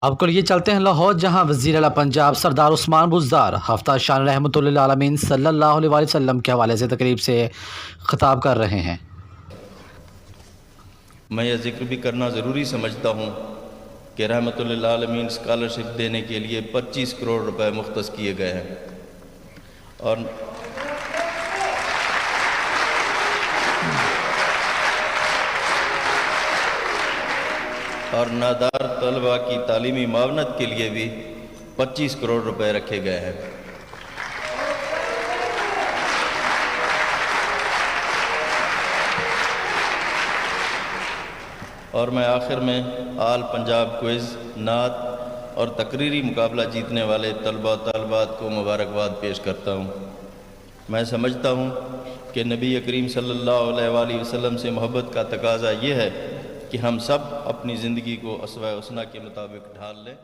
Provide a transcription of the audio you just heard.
اب کو یہ چلتے ہیں لاہور، جہاں وزیر اعلیٰ پنجاب سردار عثمان بزدار ہفتہ شان رحمۃ اللہ عالمین صلی اللہ علیہ وآلہ وسلم کے حوالے سے تقریب سے خطاب کر رہے ہیں۔ میں یہ ذکر بھی کرنا ضروری سمجھتا ہوں کہ رحمۃ اللہ عالمین اسکالرشپ دینے کے لیے 25 کروڑ روپے مختص کیے گئے ہیں اور نادار طلباء کی تعلیمی معاونت کے لیے بھی 25 کروڑ روپے رکھے گئے ہیں۔ اور میں آخر میں آل پنجاب کوئز، نعت اور تقریری مقابلہ جیتنے والے طلباء و طالبات کو مبارکباد پیش کرتا ہوں۔ میں سمجھتا ہوں کہ نبی کریم صلی اللہ علیہ وآلہ وسلم سے محبت کا تقاضا یہ ہے کہ ہم سب اپنی زندگی کو اسوہ حسنہ کے مطابق ڈھال لیں۔